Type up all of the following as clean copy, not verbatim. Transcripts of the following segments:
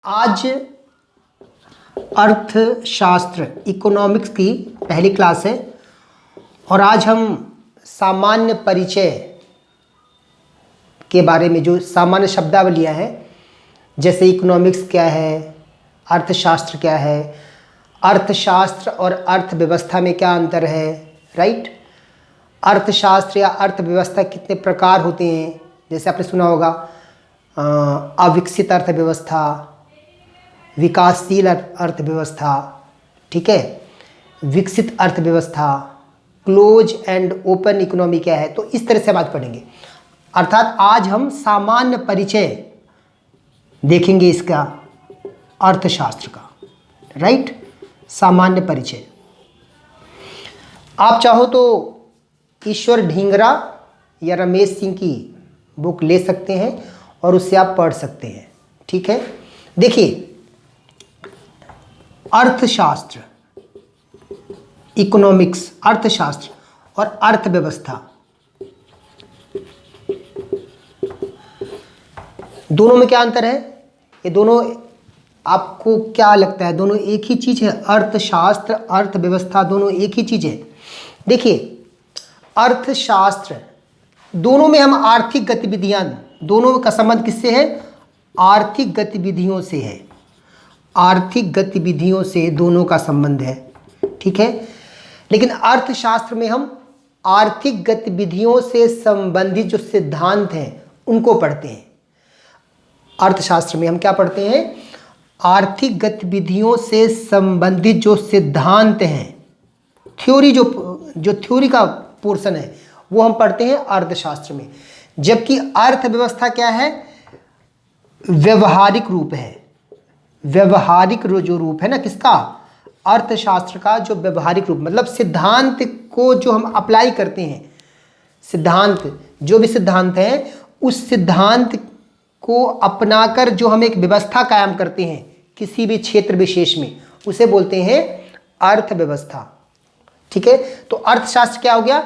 आज अर्थशास्त्र इकोनॉमिक्स की पहली क्लास है और आज हम सामान्य परिचय के बारे में जो सामान्य शब्दावलियाँ हैं, जैसे इकोनॉमिक्स क्या है, अर्थशास्त्र क्या है, अर्थशास्त्र और अर्थव्यवस्था में क्या अंतर है, राइट। अर्थशास्त्र या अर्थव्यवस्था कितने प्रकार होते हैं, जैसे आपने सुना होगा अविकसित अर्थव्यवस्था, विकासशील अर्थव्यवस्था, ठीक है, विकसित अर्थव्यवस्था, क्लोज एंड ओपन इकोनॉमी क्या है। तो इस तरह से बात पढ़ेंगे। अर्थात आज हम सामान्य परिचय देखेंगे इसका, अर्थशास्त्र का, राइट। सामान्य परिचय आप चाहो तो ईश्वर ढींगरा या रमेश सिंह की बुक ले सकते हैं और उससे आप पढ़ सकते हैं, ठीक है। देखिए, अर्थशास्त्र, इकोनॉमिक्स, अर्थशास्त्र और अर्थव्यवस्था दोनों में क्या अंतर है? ये दोनों आपको क्या लगता है, दोनों एक ही चीज़ है? अर्थशास्त्र, अर्थव्यवस्था दोनों एक ही चीज़ है। देखिए, अर्थशास्त्र दोनों में हम आर्थिक गतिविधियां, दोनों का संबंध किससे है? आर्थिक गतिविधियों से है। आर्थिक गतिविधियों से दोनों का संबंध है, ठीक है। लेकिन अर्थशास्त्र में हम आर्थिक गतिविधियों से संबंधित जो सिद्धांत हैं उनको पढ़ते हैं। अर्थशास्त्र में हम क्या पढ़ते हैं? आर्थिक गतिविधियों से संबंधित जो सिद्धांत हैं, थ्योरी, जो थ्योरी का पोर्शन है वो हम पढ़ते हैं अर्थशास्त्र में। जबकि अर्थव्यवस्था क्या है? व्यवहारिक रूप है। व्यवहारिक जो रूप है ना, किसका? अर्थशास्त्र का जो व्यवहारिक रूप, मतलब सिद्धांत को जो हम अप्लाई करते हैं, सिद्धांत, जो भी सिद्धांत है उस सिद्धांत को अपनाकर जो हम एक व्यवस्था कायम करते हैं किसी भी क्षेत्र विशेष में, उसे बोलते हैं अर्थव्यवस्था, ठीक है। तो अर्थशास्त्र क्या हो गया?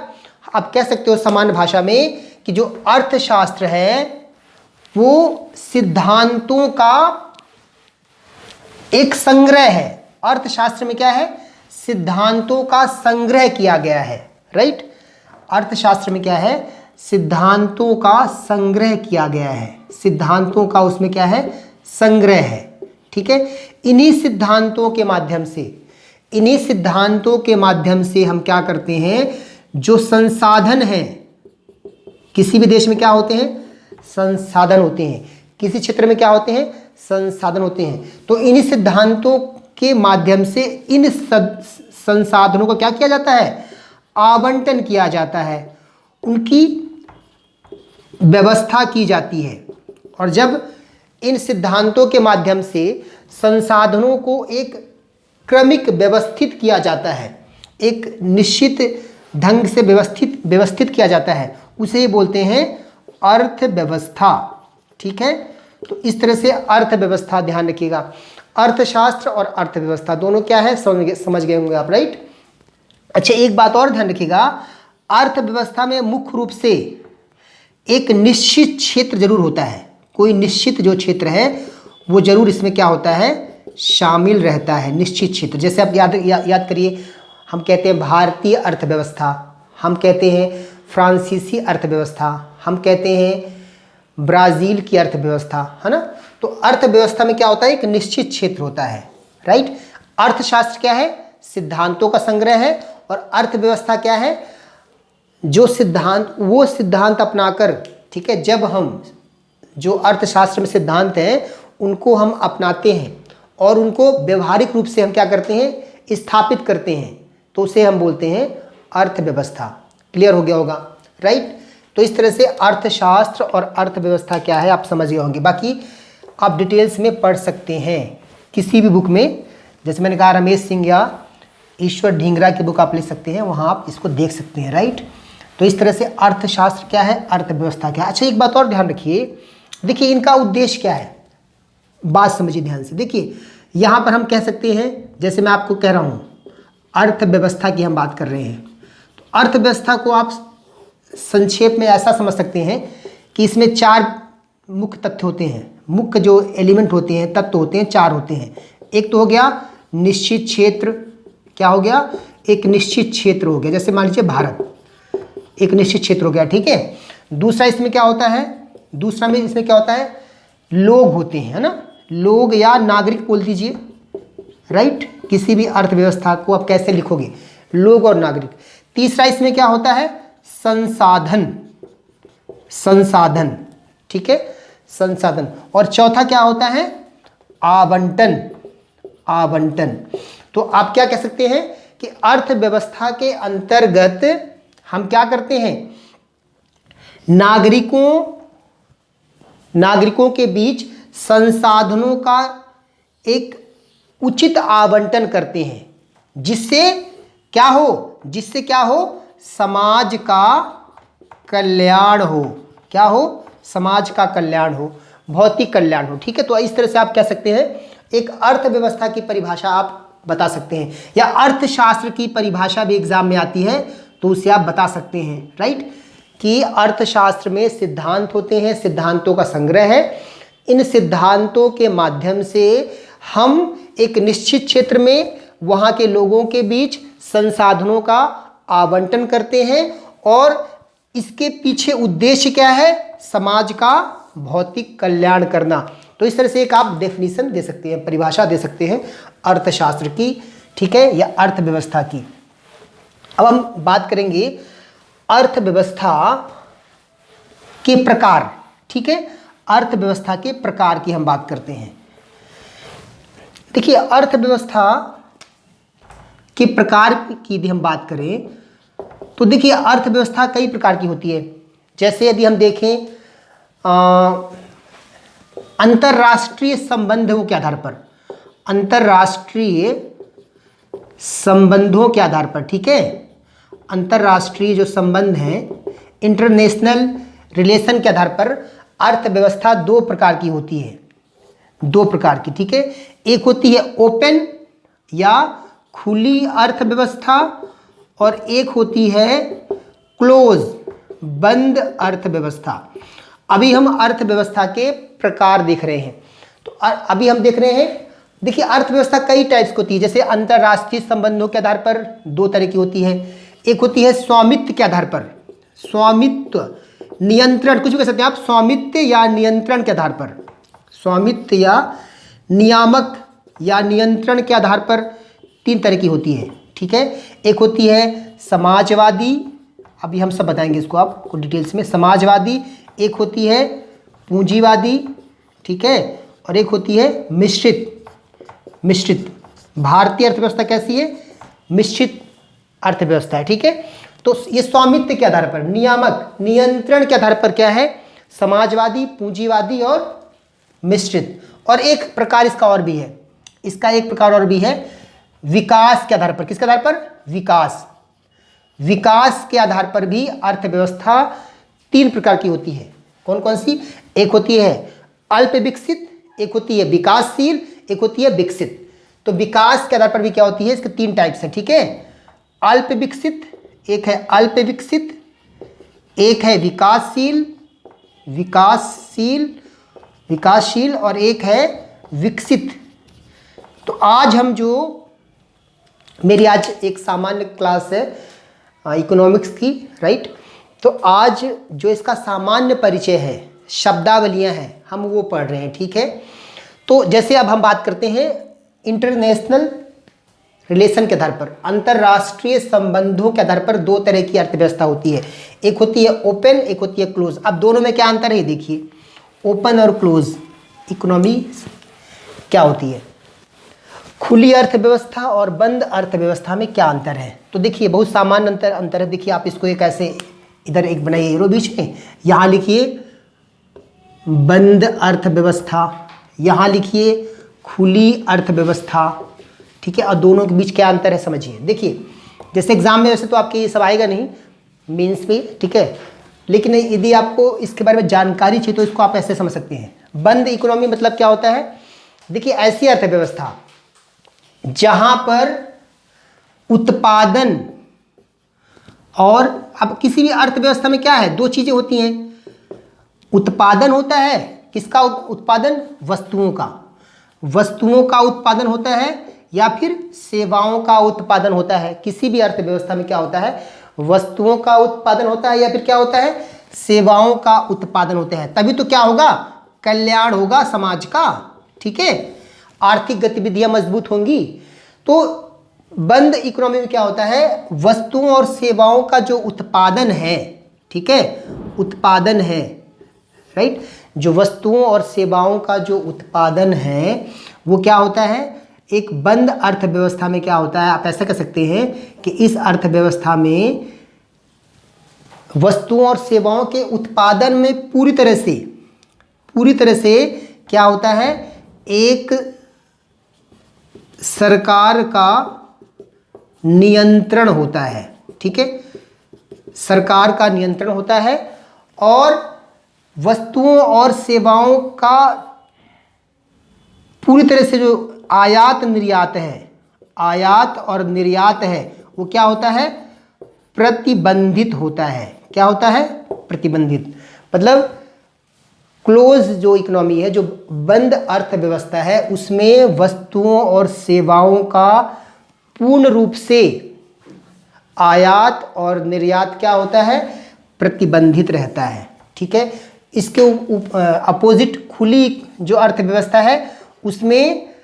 आप कह सकते हो सामान्य भाषा में कि जो अर्थशास्त्र है वो सिद्धांतों का एक संग्रह है। अर्थशास्त्र में क्या है? सिद्धांतों का संग्रह किया गया है, राइट। अर्थशास्त्र में क्या है? सिद्धांतों का संग्रह किया गया है। सिद्धांतों का उसमें क्या है? संग्रह है, ठीक है। इन्हीं सिद्धांतों के माध्यम से हम क्या करते हैं, जो संसाधन हैं, किसी भी देश में क्या होते हैं? संसाधन होते हैं। किसी क्षेत्र में क्या होते हैं? संसाधन होते हैं। तो इन्हीं सिद्धांतों के माध्यम से इन संसाधनों को क्या किया जाता है? आवंटन किया जाता है, उनकी व्यवस्था की जाती है। और जब इन सिद्धांतों के माध्यम से संसाधनों को एक क्रमिक व्यवस्थित किया जाता है, एक निश्चित ढंग से व्यवस्थित किया जाता है, उसे बोलते हैं अर्थव्यवस्था, ठीक है। तो इस तरह से अर्थव्यवस्था, ध्यान रखिएगा, अर्थशास्त्र और अर्थव्यवस्था दोनों क्या है, समझ गए होंगे आप, राइट। अच्छा, एक बात और ध्यान रखिएगा, अर्थव्यवस्था में मुख्य रूप से एक निश्चित क्षेत्र जरूर होता है। कोई निश्चित जो क्षेत्र है वो जरूर इसमें क्या होता है? शामिल रहता है, निश्चित क्षेत्र। जैसे आप याद करिए, हम कहते हैं भारतीय अर्थव्यवस्था, हम कहते हैं फ्रांसीसी अर्थव्यवस्था, हम कहते हैं ब्राज़ील की अर्थव्यवस्था, है ना। तो अर्थव्यवस्था में क्या होता है? एक निश्चित क्षेत्र होता है, राइट। अर्थशास्त्र क्या है? सिद्धांतों का संग्रह है। और अर्थव्यवस्था क्या है? जो सिद्धांत, वो सिद्धांत अपनाकर, ठीक है, जब हम जो अर्थशास्त्र में सिद्धांत हैं उनको हम अपनाते हैं और उनको व्यवहारिक रूप से हम क्या करते हैं? स्थापित करते हैं, तो उसे हम बोलते हैं अर्थव्यवस्था। क्लियर हो गया होगा, राइट। तो इस तरह से अर्थशास्त्र और अर्थव्यवस्था क्या है आप समझ गए होंगे। बाकी आप डिटेल्स में पढ़ सकते हैं किसी भी बुक में, जैसे मैंने कहा रमेश सिंह या ईश्वर ढींगरा की बुक आप ले सकते हैं, वहाँ आप इसको देख सकते हैं, राइट। तो इस तरह से अर्थशास्त्र क्या है, अर्थव्यवस्था क्या है। अच्छा, एक बात और ध्यान रखिए, देखिए इनका उद्देश्य क्या है, बात समझिए ध्यान से। देखिए, यहाँ पर हम कह सकते हैं, जैसे मैं आपको कह रहा हूँ अर्थव्यवस्था की हम बात कर रहे हैं, तो अर्थव्यवस्था को आप संक्षेप में ऐसा समझ सकते हैं कि इसमें 4 मुख्य तथ्य होते हैं। मुख्य जो एलिमेंट होते हैं, तत्व होते हैं, 4 होते हैं। एक तो हो गया निश्चित क्षेत्र, क्या हो गया, एक निश्चित क्षेत्र हो गया, जैसे मान लीजिए भारत एक निश्चित क्षेत्र हो गया, ठीक है। दूसरा इसमें क्या होता है, दूसरा में इसमें क्या होता है, लोग होते हैं, है ना, लोग या नागरिक बोल दीजिए, राइट। किसी भी अर्थव्यवस्था को आप कैसे लिखोगे, लोग और नागरिक। तीसरा इसमें क्या होता है, संसाधन, संसाधन, ठीक है, संसाधन। और चौथा क्या होता है, आवंटन, आवंटन। तो आप क्या कह सकते हैं कि अर्थव्यवस्था के अंतर्गत हम क्या करते हैं, नागरिकों के बीच संसाधनों का एक उचित आवंटन करते हैं, जिससे क्या हो, जिससे क्या हो, समाज का कल्याण हो, क्या हो, समाज का कल्याण हो, भौतिक कल्याण हो, ठीक है। तो इस तरह से आप कह सकते हैं, एक अर्थव्यवस्था की परिभाषा आप बता सकते हैं, या अर्थशास्त्र की परिभाषा भी एग्जाम में आती है तो उसे आप बता सकते हैं, राइट, कि अर्थशास्त्र में सिद्धांत होते हैं, सिद्धांतों का संग्रह है। इन सिद्धांतों के माध्यम से हम एक निश्चित क्षेत्र में वहाँ के लोगों के बीच संसाधनों का आवंटन करते हैं, और इसके पीछे उद्देश्य क्या है, समाज का भौतिक कल्याण करना। तो इस तरह से एक आप डेफिनेशन दे सकते हैं, परिभाषा दे सकते हैं अर्थशास्त्र की, ठीक है, या अर्थव्यवस्था की। अब हम बात करेंगे अर्थव्यवस्था के प्रकार, ठीक है, अर्थव्यवस्था के प्रकार की हम बात करते हैं। देखिए, अर्थव्यवस्था के प्रकार की यदि हम बात करें तो देखिए, अर्थव्यवस्था कई प्रकार की होती है। जैसे यदि हम देखें अंतर्राष्ट्रीय संबंधों के आधार पर, अंतर्राष्ट्रीय संबंधों के आधार पर, ठीक है, अंतर्राष्ट्रीय जो संबंध हैं, इंटरनेशनल रिलेशन के आधार पर अर्थव्यवस्था 2 प्रकार की होती है, 2 प्रकार की, ठीक है। एक होती है ओपन या खुली अर्थव्यवस्था, और एक होती है क्लोज, बंद अर्थव्यवस्था। अभी हम अर्थव्यवस्था के प्रकार देख रहे हैं। तो अभी हम देख रहे हैं, देखिए, अर्थव्यवस्था कई टाइप्स की होती है। जैसे अंतर्राष्ट्रीय संबंधों के आधार पर 2 तरह की होती है। एक होती है स्वामित्व के आधार पर, स्वामित्व, नियंत्रण, कुछ भी कह सकते हैं आप, स्वामित्व या नियंत्रण के आधार पर, स्वामित्व या नियामक या नियंत्रण के आधार पर 3 तरह की होती है, ठीक है। एक होती है समाजवादी, अभी हम सब बताएंगे इसको आपको डिटेल्स में, समाजवादी। एक होती है पूंजीवादी, ठीक है, और एक होती है मिश्रित, मिश्रित। भारतीय अर्थव्यवस्था कैसी है, मिश्रित अर्थव्यवस्था है, ठीक है। तो ये स्वामित्व के आधार पर, नियामक, नियंत्रण के आधार पर क्या है, समाजवादी, पूंजीवादी और मिश्रित। और एक प्रकार इसका और भी है, इसका एक प्रकार और भी है विकास के आधार पर। किसके आधार पर, विकास, विकास के आधार पर भी अर्थव्यवस्था 3 प्रकार की होती है। कौन कौन सी, एक होती है अल्प विकसित, एक होती है विकासशील, एक होती है विकसित। तो विकास के आधार पर भी क्या होती है, इसके 3 टाइप्स हैं, ठीक है। अल्प विकसित, एक है अल्प विकसित, एक है विकासशील, विकासशील, और एक है विकसित। तो आज हम जो, मेरी आज एक सामान्य क्लास है इकोनॉमिक्स की, राइट। तो आज जो इसका सामान्य परिचय है, शब्दावलियां हैं, हम वो पढ़ रहे हैं, ठीक है। तो जैसे अब हम बात करते हैं इंटरनेशनल रिलेशन के आधार पर, अंतर्राष्ट्रीय संबंधों के आधार पर 2 तरह की अर्थव्यवस्था होती है। एक होती है ओपन, एक होती है क्लोज। अब दोनों में क्या अंतर है, देखिए, ओपन और क्लोज इकोनॉमी क्या होती है, खुली अर्थव्यवस्था और बंद अर्थव्यवस्था में क्या अंतर है। तो देखिए, बहुत सामान्य अंतर है। देखिए, आप इसको एक ऐसे इधर एक बनाइए एरो बीच में, यहाँ लिखिए बंद अर्थव्यवस्था, यहाँ लिखिए खुली अर्थव्यवस्था, ठीक है। और दोनों के बीच क्या अंतर है समझिए। देखिए, जैसे एग्जाम में वैसे तो आपके ये सब आएगा नहीं मीन्स में, ठीक है, लेकिन यदि आपको इसके बारे में जानकारी चाहिए तो इसको आप ऐसे समझ सकते हैं। बंद इकोनॉमी मतलब क्या होता है, देखिए, ऐसी अर्थव्यवस्था जहां पर उत्पादन, और अब किसी भी अर्थव्यवस्था में क्या है, 2 चीजें होती हैं, उत्पादन होता है, किसका उत्पादन? वस्तुओं का। वस्तुओं का उत्पादन होता है या फिर सेवाओं का उत्पादन होता है। किसी भी अर्थव्यवस्था में क्या होता है? वस्तुओं का उत्पादन होता है या फिर क्या होता है? सेवाओं का उत्पादन होता है। तभी तो क्या होगा? कल्याण होगा समाज का। ठीक है, आर्थिक गतिविधियां मजबूत होंगी। तो बंद इकोनॉमी में क्या होता है? वस्तुओं और सेवाओं का जो उत्पादन है, ठीक है, उत्पादन है, राइट, जो वस्तुओं और सेवाओं का जो उत्पादन है वो क्या होता है? एक बंद अर्थव्यवस्था में क्या होता है? आप ऐसा कह सकते हैं कि इस अर्थव्यवस्था में वस्तुओं और सेवाओं के उत्पादन में पूरी तरह से क्या होता है? एक सरकार का नियंत्रण होता है। ठीक है, सरकार का नियंत्रण होता है और वस्तुओं और सेवाओं का पूरी तरह से जो आयात निर्यात है, आयात और निर्यात है, वो क्या होता है? प्रतिबंधित होता है। क्या होता है? प्रतिबंधित। मतलब क्लोज जो इकोनॉमी है, जो बंद अर्थव्यवस्था है, उसमें वस्तुओं और सेवाओं का पूर्ण रूप से आयात और निर्यात क्या होता है? प्रतिबंधित रहता है। ठीक है, इसके अपोजिट खुली जो अर्थव्यवस्था है उसमें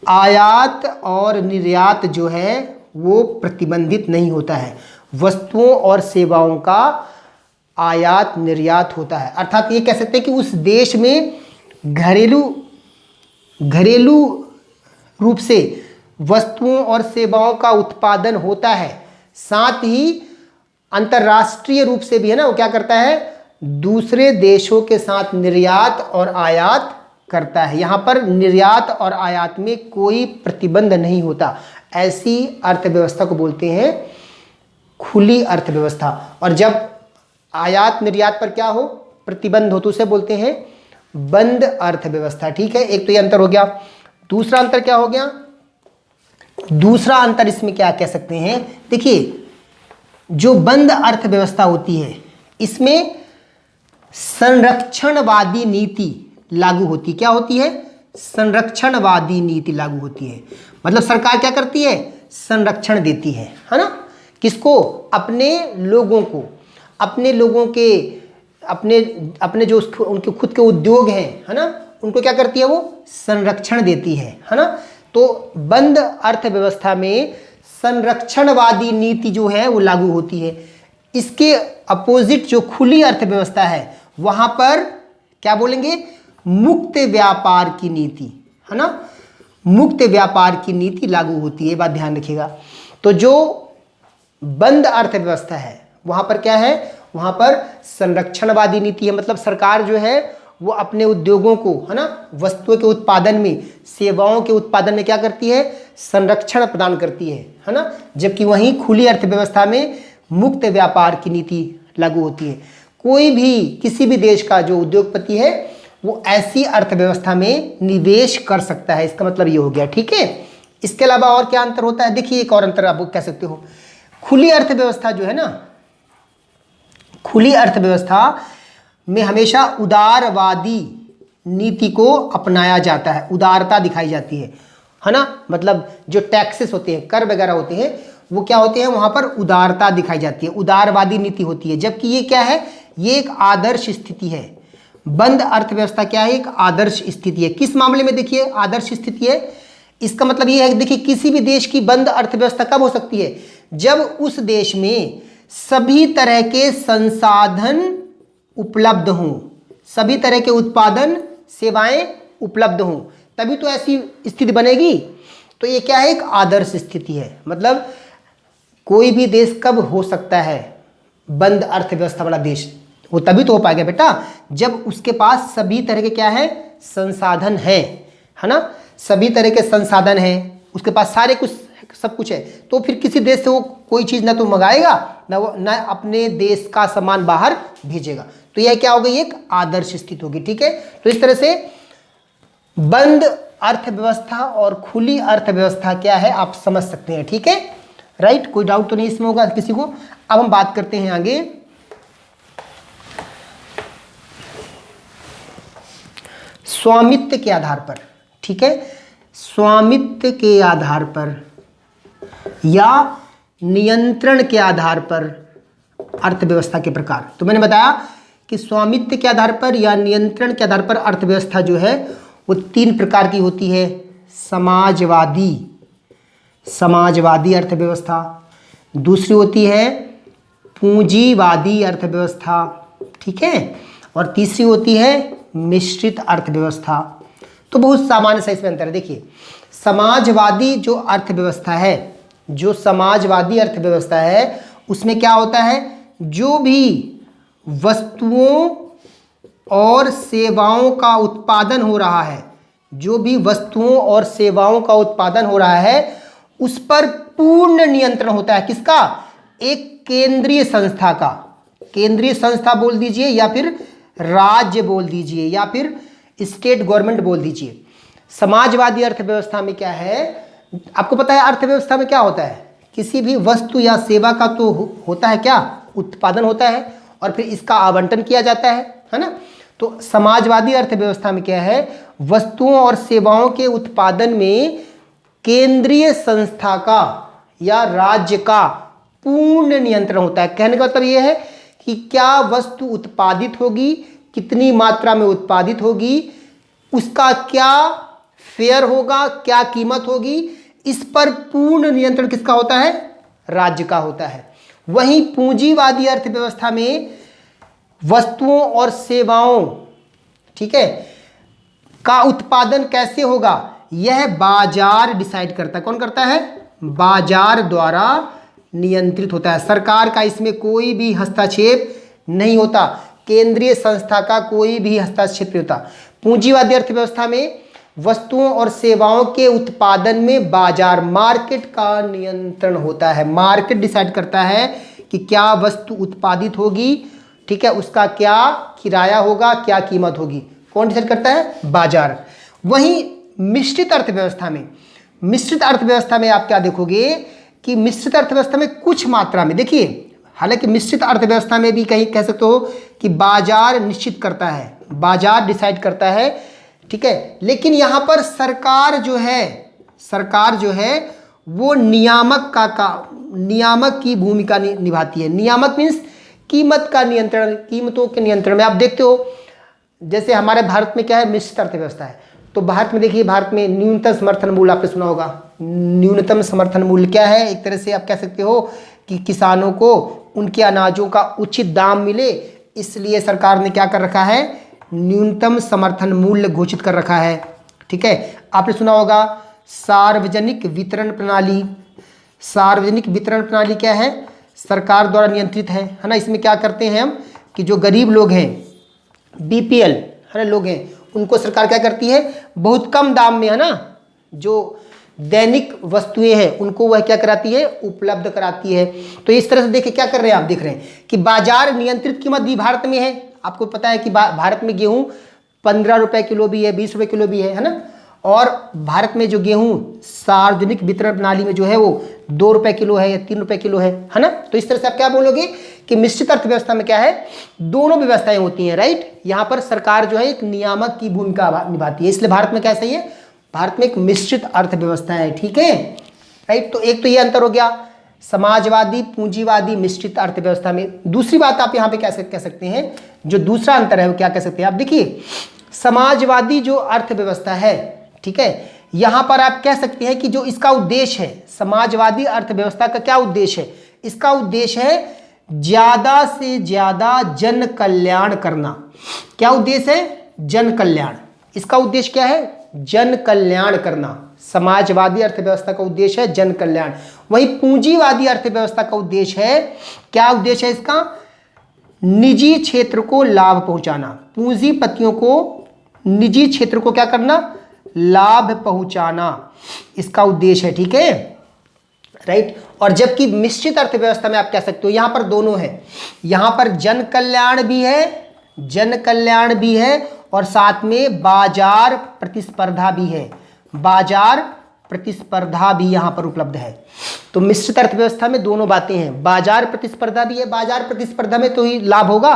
आयात और निर्यात जो है वो प्रतिबंधित नहीं होता है। वस्तुओं और सेवाओं का आयात निर्यात होता है। अर्थात ये कह सकते हैं कि उस देश में घरेलू रूप से वस्तुओं और सेवाओं का उत्पादन होता है, साथ ही अंतर्राष्ट्रीय रूप से भी है ना, वो क्या करता है? दूसरे देशों के साथ निर्यात और आयात करता है। यहाँ पर निर्यात और आयात में कोई प्रतिबंध नहीं होता। ऐसी अर्थव्यवस्था को बोलते हैं खुली अर्थव्यवस्था। और जब आयात निर्यात पर क्या हो? प्रतिबंध हो, तो उसे बोलते हैं बंद अर्थव्यवस्था। ठीक है, एक तो ये अंतर हो गया। दूसरा अंतर क्या हो गया? दूसरा अंतर इसमें क्या कह सकते हैं? देखिए, जो बंद अर्थव्यवस्था होती है इसमें संरक्षणवादी नीति लागू होती। क्या होती है? संरक्षणवादी नीति लागू होती है। मतलब सरकार क्या करती है? संरक्षण देती है ना? किसको? अपने लोगों को, अपने लोगों के अपने जो उनके खुद के उद्योग हैं, है ना, उनको क्या करती है? वो संरक्षण देती है ना? तो बंद अर्थव्यवस्था में संरक्षणवादी नीति जो है वो लागू होती है। इसके अपोजिट जो खुली अर्थव्यवस्था है वहां पर क्या बोलेंगे? मुक्त व्यापार की नीति, है ना, मुक्त व्यापार की नीति लागू होती है। बात ध्यान रखिएगा। तो जो बंद अर्थव्यवस्था है वहां पर क्या है? वहां पर संरक्षणवादी नीति है। मतलब सरकार जो है वो अपने उद्योगों को, है ना, वस्तुओं के उत्पादन में, सेवाओं के उत्पादन में क्या करती है? संरक्षण प्रदान करती है ना। जबकि वहीं खुली अर्थव्यवस्था में मुक्त व्यापार की नीति लागू होती है। कोई भी किसी भी देश का जो उद्योगपति है वो ऐसी अर्थव्यवस्था में निवेश कर सकता है। इसका मतलब ये हो गया। ठीक है, इसके अलावा और क्या अंतर होता है? देखिए, एक और अंतर आप कह सकते हो। खुली अर्थव्यवस्था जो है ना, खुली अर्थव्यवस्था में हमेशा उदारवादी नीति को अपनाया जाता है, उदारता दिखाई जाती है ना। मतलब जो टैक्सेस होते हैं, कर वगैरह होते हैं, वो क्या होते हैं? वहां पर उदारता दिखाई जाती है, उदारवादी नीति होती है। जबकि ये क्या है? ये एक आदर्श स्थिति है। बंद अर्थव्यवस्था क्या है? एक आदर्श स्थिति है। किस मामले में? देखिए, आदर्श स्थिति है। इसका मतलब ये है कि देखिए, किसी भी देश की बंद अर्थव्यवस्था कब हो सकती है? जब उस देश में सभी तरह के संसाधन उपलब्ध हों, सभी तरह के उत्पादन सेवाएं उपलब्ध हों, तभी तो ऐसी स्थिति बनेगी। तो ये क्या है? एक आदर्श स्थिति है। मतलब कोई भी देश कब हो सकता है बंद अर्थव्यवस्था वाला देश? वो तभी तो हो पाएगा बेटा जब उसके पास सभी तरह के क्या है? संसाधन है ना, सभी तरह के संसाधन हैं, उसके पास सारे कुछ सब कुछ है। तो फिर किसी देश से वो कोई चीज़ ना तो मंगाएगा, ना अपने देश का सामान बाहर भेजेगा। तो यह क्या होगी? एक आदर्श स्थिति होगी। ठीक है, तो इस तरह से बंद अर्थव्यवस्था और खुली अर्थव्यवस्था क्या है आप समझ सकते हैं। ठीक है, राइट, कोई डाउट तो नहीं इसमें होगा किसी को। अब हम बात करते हैं आगे। स्वामित्व के आधार पर, ठीक है, स्वामित्व के आधार पर या नियंत्रण के आधार पर अर्थव्यवस्था के प्रकार। तो मैंने बताया कि स्वामित्व के आधार पर या नियंत्रण के आधार पर अर्थव्यवस्था जो है वो 3 प्रकार की होती है। समाजवादी अर्थव्यवस्था, दूसरी होती है पूंजीवादी अर्थव्यवस्था, ठीक है, और तीसरी होती है मिश्रित अर्थव्यवस्था। तो बहुत सामान्य सा इसमें अंतर है। देखिए, समाजवादी जो अर्थव्यवस्था है, जो समाजवादी अर्थव्यवस्था है उसमें क्या होता है, जो भी वस्तुओं और सेवाओं का उत्पादन हो रहा है, जो भी वस्तुओं और सेवाओं का उत्पादन हो रहा है उस पर पूर्ण नियंत्रण होता है। किसका? एक केंद्रीय संस्था का। केंद्रीय संस्था बोल दीजिए या फिर राज्य बोल दीजिए या फिर स्टेट गवर्नमेंट बोल दीजिए। समाजवादी अर्थव्यवस्था में क्या है, आपको पता है अर्थव्यवस्था में क्या होता है, किसी भी वस्तु या सेवा का तो होता है क्या, उत्पादन होता है और फिर इसका आवंटन किया जाता है ना। तो समाजवादी अर्थव्यवस्था में क्या है, वस्तुओं और सेवाओं के उत्पादन में केंद्रीय संस्था का या राज्य का पूर्ण नियंत्रण होता है। कहने का मतलब यह है कि क्या वस्तु उत्पादित होगी, कितनी मात्रा में उत्पादित होगी, उसका क्या फेयर होगा, क्या कीमत होगी, इस पर पूर्ण नियंत्रण किसका होता है, राज्य का होता है। वहीं पूंजीवादी अर्थव्यवस्था में वस्तुओं और सेवाओं, ठीक है, का उत्पादन कैसे होगा, यह बाजार डिसाइड करता है। कौन करता है? बाजार द्वारा नियंत्रित होता है। सरकार का इसमें कोई भी हस्तक्षेप नहीं होता, केंद्रीय संस्था का कोई भी हस्तक्षेप नहीं होता। पूंजीवादी अर्थव्यवस्था में वस्तुओं और सेवाओं के उत्पादन में बाजार, मार्केट का नियंत्रण होता है। मार्केट डिसाइड करता है कि क्या वस्तु उत्पादित होगी, ठीक है, उसका क्या किराया होगा, क्या कीमत होगी। कौन डिसाइड करता है? बाजार। वहीं मिश्रित अर्थव्यवस्था में आप क्या देखोगे कि मिश्रित अर्थव्यवस्था में कुछ मात्रा में, देखिए, हालांकि मिश्रित अर्थव्यवस्था में भी कहीं कह सकते हो कि बाजार निश्चित करता है, बाजार डिसाइड करता है, ठीक है, लेकिन यहां पर सरकार जो है वो नियामक की भूमिका निभाती है। नियामक मीन्स कीमत का नियंत्रण, कीमतों के नियंत्रण में। आप देखते हो जैसे हमारे भारत में क्या है, मिश्रित अर्थव्यवस्था है, तो भारत में देखिए, भारत में न्यूनतम समर्थन मूल्य आपने सुना होगा। न्यूनतम समर्थन मूल्य क्या है? एक तरह से आप कह सकते हो कि किसानों को उनके अनाजों का उचित दाम मिले, इसलिए सरकार ने क्या कर रखा है, न्यूनतम समर्थन मूल्य घोषित कर रखा है, ठीक है। आपने सुना होगा सार्वजनिक वितरण प्रणाली। सार्वजनिक वितरण प्रणाली क्या है? सरकार द्वारा नियंत्रित है ना। इसमें क्या करते हैं हम कि जो गरीब लोग हैं, बीपीएल है ना लोग हैं, उनको सरकार क्या करती है, बहुत कम दाम में, है ना, जो दैनिक वस्तुएं हैं उनको वह क्या कराती है, उपलब्ध कराती है। तो इस तरह से देखिए क्या कर रहे हैं, आप देख रहे हैं कि बाजार नियंत्रित कीमत भी भारत में है। आपको पता है कि भारत में गेहूं 15 रुपए किलो भी है, 20 रुपए किलो भी है ना। और भारत में जो गेहूं सार्वजनिक वितरण प्रणाली में जो है वो 2 रुपए किलो है या 3 रुपए किलो है ना। तो इस तरह से आप क्या बोलोगे कि मिश्रित अर्थव्यवस्था में क्या है, दोनों व्यवस्थाएं होती हैं, राइट। यहाँ पर सरकार जो है एक नियामक की भूमिका निभाती है, इसलिए भारत में क्या सही है, भारत में एक मिश्रित अर्थव्यवस्था है, ठीक है, राइट। तो एक तो ये अंतर हो गया समाजवादी, पूंजीवादी, मिश्रित अर्थव्यवस्था में। दूसरी बात आप यहाँ पे कैसे कह सकते हैं, जो दूसरा अंतर है वो क्या कह सकते हैं आप, देखिए समाजवादी जो अर्थव्यवस्था है, ठीक है, यहां पर आप कह सकते हैं कि जो इसका उद्देश्य है, समाजवादी अर्थव्यवस्था का क्या उद्देश्य है, इसका उद्देश्य है ज्यादा से ज्यादा जन कल्याण करना। क्या उद्देश्य है? जन कल्याण। इसका उद्देश्य क्या है? जन कल्याण करना। समाजवादी अर्थव्यवस्था का उद्देश्य है जन कल्याण। वहीं पूंजीवादी अर्थव्यवस्था का उद्देश्य है, क्या उद्देश्य है इसका, निजी क्षेत्र को लाभ पहुंचाना। पूंजीपतियों को, निजी क्षेत्र को क्या करना, लाभ पहुंचाना, इसका उद्देश्य है, ठीक है, राइट। और जबकि मिश्रित अर्थव्यवस्था में आप कह सकते हो यहां पर दोनों है, यहां पर जन कल्याण भी है और साथ में बाजार प्रतिस्पर्धा भी है, बाजार प्रतिस्पर्धा भी यहां पर उपलब्ध है। तो मिश्रित अर्थव्यवस्था में दोनों बातें हैं, बाजार प्रतिस्पर्धा भी है, बाजार प्रतिस्पर्धा में तो ही लाभ होगा,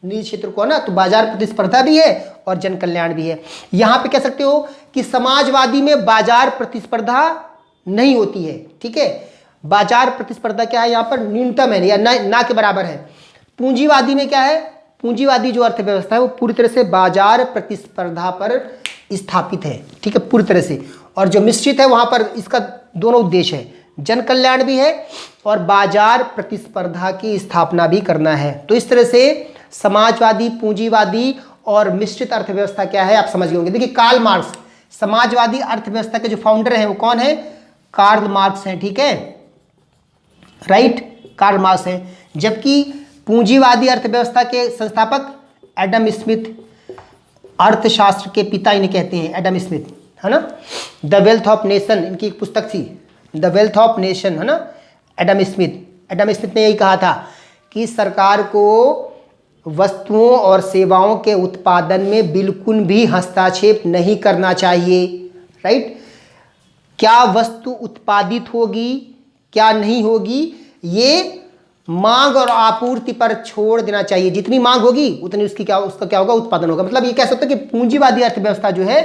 निजी क्षेत्र को, है ना। तो बाजार प्रतिस्पर्धा भी है और जन कल्याण भी है। यहां पे कह सकते हो कि समाजवादी में बाजार प्रतिस्पर्धा नहीं होती है, ठीक है। बाजार प्रतिस्पर्धा क्या है यहाँ पर, न्यूनतम है या ना के बराबर है। पूंजीवादी में क्या है, पूंजीवादी जो अर्थव्यवस्था है वो पूरी तरह से बाजार प्रतिस्पर्धा पर स्थापित है, ठीक है, पूरी तरह से। और जो मिश्रित है वहां पर इसका दोनों उद्देश्य है, जन कल्याण भी है और बाजार प्रतिस्पर्धा की स्थापना भी करना है। तो इस तरह से समाजवादी, पूंजीवादी और मिश्रित अर्थव्यवस्था क्या है आप समझ गए होंगे। देखिए कार्ल मार्क्स, समाजवादी अर्थव्यवस्था के जो फाउंडर हैं वो कौन है, कार्ल मार्क्स हैं, ठीक है, राइट, कार्ल मार्क्स हैं। जबकि पूंजीवादी अर्थव्यवस्था के संस्थापक एडम स्मिथ, अर्थशास्त्र के पिता इन्हें कहते हैं, एडम स्मिथ, है ना। द वेल्थ ऑफ नेशन इनकी एक पुस्तक थी, द वेल्थ ऑफ नेशन, है ना, एडम स्मिथ ने यही कहा था कि सरकार को वस्तुओं और सेवाओं के उत्पादन में बिल्कुल भी हस्तक्षेप नहीं करना चाहिए, राइट। क्या वस्तु उत्पादित होगी क्या नहीं होगी ये मांग और आपूर्ति पर छोड़ देना चाहिए। जितनी मांग होगी उतनी उसका क्या होगा, उत्पादन होगा। मतलब ये कह सकते हो कि पूंजीवादी अर्थव्यवस्था जो है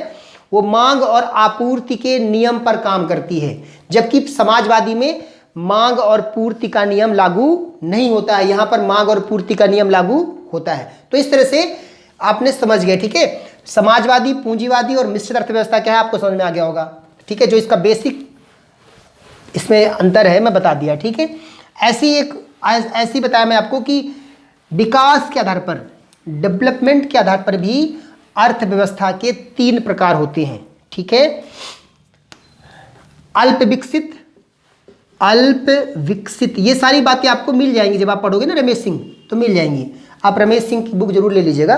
वो मांग और आपूर्ति के नियम पर काम करती है, जबकि समाजवादी में मांग और पूर्ति का नियम लागू नहीं होता है। यहां पर मांग और पूर्ति का नियम लागू होता है। तो इस तरह से आपने समझ गए, ठीक है। समाजवादी, पूंजीवादी और मिश्रित अर्थव्यवस्था क्या है आपको समझ में आ गया होगा, ठीक है। जो इसका बेसिक इसमें अंतर है मैं बता दिया, ठीक है। ऐसी बताया मैं आपको कि विकास के आधार पर, डेवलपमेंट के आधार पर भी अर्थव्यवस्था के 3 प्रकार होते हैं, ठीक है। अल्प विकसित, ये सारी बातें आपको मिल जाएंगी जब आप पढ़ोगे ना रमेश सिंह, तो मिल जाएंगी। आप रमेश सिंह की बुक जरूर ले लीजिएगा